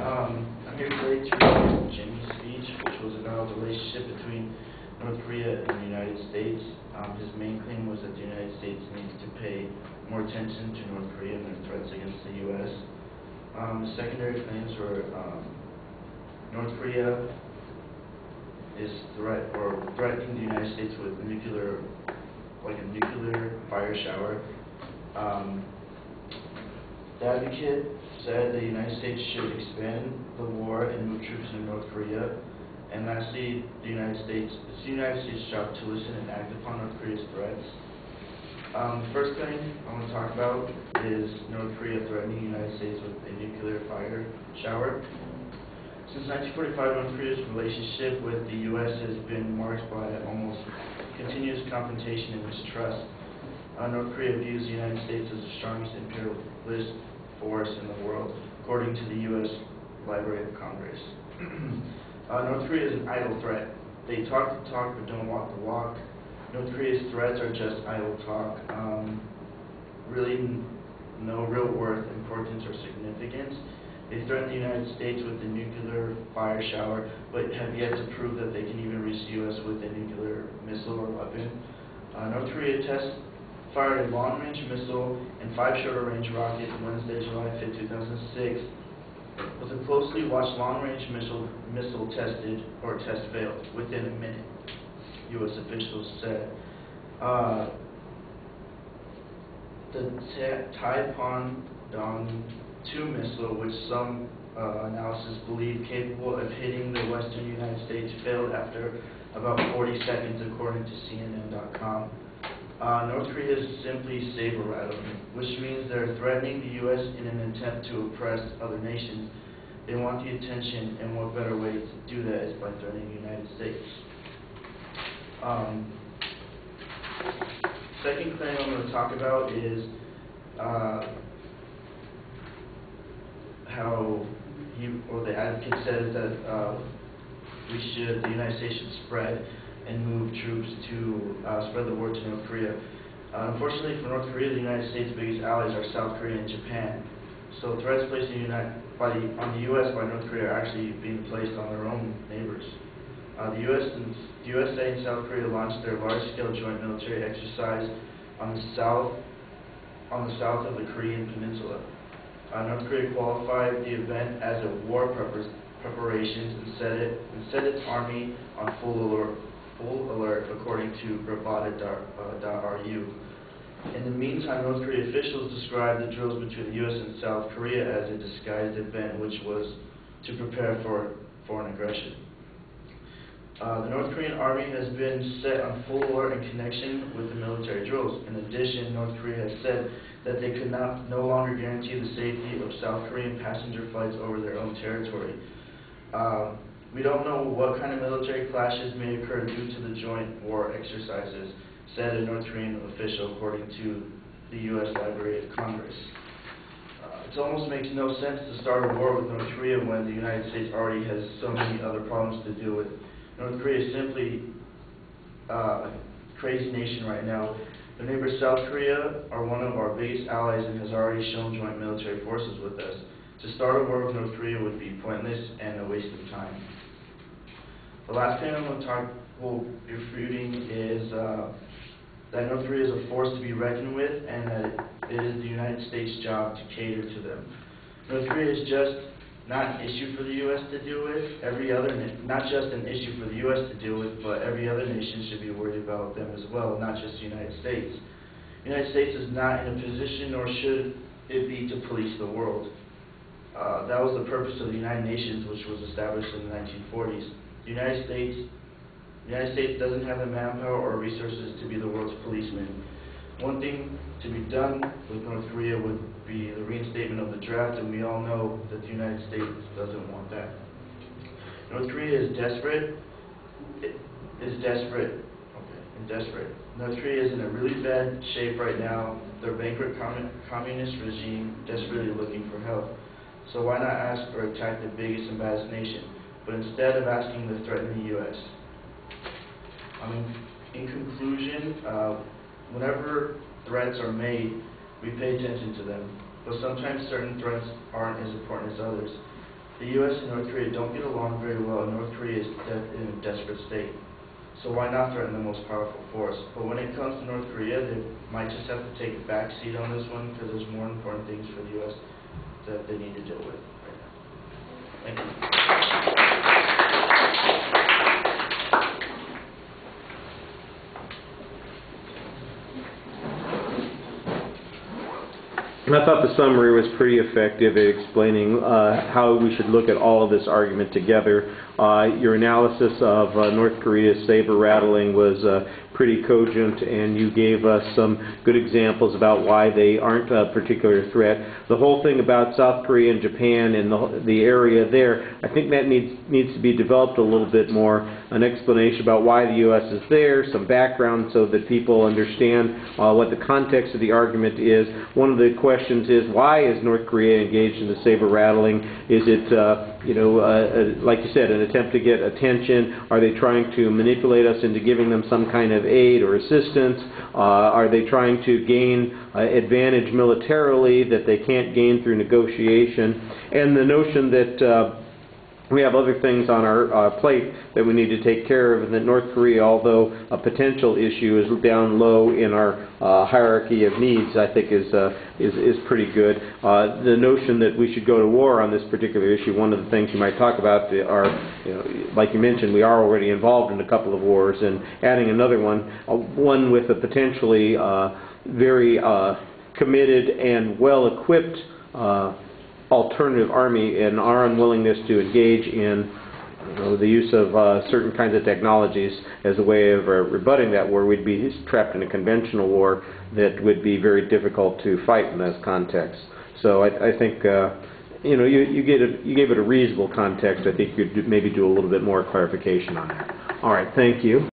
I'm here today to read Jimmy's speech, which was about the relationship between North Korea and the United States. His main claim was that the United States needs to pay more attention to North Korea and their threats against the U.S. The secondary claims were North Korea is threatening the United States with a nuclear fire shower. The advocate said the United States should expand the war and move troops into North Korea. And lastly, it's the United States' job to listen and act upon North Korea's threats. The first thing I want to talk about is North Korea threatening the United States with a nuclear fire shower. Since 1945, North Korea's relationship with the U.S. has been marked by almost continuous confrontation and mistrust. North Korea views the United States as the strongest imperialist force in the world, according to the U.S. Library of Congress. North Korea is an idle threat. They talk the talk but don't walk the walk. North Korea's threats are just idle talk. Really no real worth, importance, or significance. They threaten the United States with a nuclear fire shower, but have yet to prove that they can even reach the U.S. with a nuclear missile or weapon. North Korea fired a long-range missile and 5 shorter-range rockets Wednesday, July 5, 2006. With a closely watched long-range missile test failed within a minute, U.S. officials said. The Taepon-Dong-2 missile, which some analysis believe capable of hitting the western United States, failed after about 40 seconds, according to CNN.com. North Korea is simply saber-rattling, which means they're threatening the U.S. in an attempt to oppress other nations. They want the attention, and what better way to do that is by threatening the United States. Second claim I'm going to talk about is how the advocate says that the United States should spread and move troops to spread the word to North Korea. Unfortunately for North Korea, the United States' biggest allies are South Korea and Japan. So threats placed on the U.S. by North Korea are actually being placed on their own neighbors. The USA and South Korea launched their large-scale joint military exercise on the south of the Korean Peninsula. North Korea qualified the event as a war preparations and set its army on full alert, according to Bravada.ru. In the meantime, North Korea officials described the drills between the U.S. and South Korea as a disguised event, which was to prepare for foreign aggression. The North Korean army has been set on full alert in connection with the military drills. In addition, North Korea has said that they could no longer guarantee the safety of South Korean passenger flights over their own territory. We don't know what kind of military clashes may occur due to the joint war exercises, said a North Korean official, according to the U.S. Library of Congress. It almost makes no sense to start a war with North Korea when the United States already has so many other problems to deal with. North Korea is simply a crazy nation right now. Their neighbor South Korea are one of our biggest allies and has already shown joint military forces with us. To start a war with North Korea would be pointless and a waste of time. The last thing I'm going to be refuting is that North Korea is a force to be reckoned with, and that it is the United States' job to cater to them. North Korea is just not an issue for the U.S. to deal with. Not just an issue for the U.S. to deal with, but every other nation should be worried about them as well, not just the United States. The United States is not in a position, nor should it be, to police the world. That was the purpose of the United Nations, which was established in the 1940s. The United States doesn't have the manpower or resources to be the world's policeman. One thing to be done with North Korea would be the reinstatement of the draft, and we all know that the United States doesn't want that. North Korea is desperate. North Korea is in a really bad shape right now. Their bankrupt communist regime desperately looking for help. So why not ask or attack the biggest and baddest nation, but instead of asking to threaten the U.S.? In conclusion, whenever threats are made, we pay attention to them, but sometimes certain threats aren't as important as others. The U.S. and North Korea don't get along very well, and North Korea is in a desperate state. So why not threaten the most powerful force? But when it comes to North Korea, they might just have to take a back seat on this one because there's more important things for the U.S. that they need to deal with right now. Thank you. And I thought the summary was pretty effective at explaining how we should look at all of this argument together. Your analysis of North Korea's saber rattling was pretty cogent, and you gave us some good examples about why they aren't a particular threat. The whole thing about South Korea and Japan and the area there, I think that needs to be developed a little bit more. An explanation about why the U.S. is there, some background so that people understand what the context of the argument is. One of the questions is, why is North Korea engaged in the saber rattling? Is it, like you said, an attempt to get attention? Are they trying to manipulate us into giving them some kind of aid or assistance? Are they trying to gain advantage militarily that they can't gain through negotiation? And the notion that we have other things on our plate that we need to take care of, and that North Korea, although a potential issue, is down low in our hierarchy of needs, I think is pretty good. The notion that we should go to war on this particular issue, one of the things you might talk about are, like you mentioned, we are already involved in a couple of wars, and adding another one with a potentially very committed and well-equipped alternative army, and our unwillingness to engage in the use of certain kinds of technologies as a way of rebutting that war, we'd be trapped in a conventional war that would be very difficult to fight in this context. So I think you gave it a reasonable context. I think you'd maybe do a little bit more clarification on that. All right, thank you.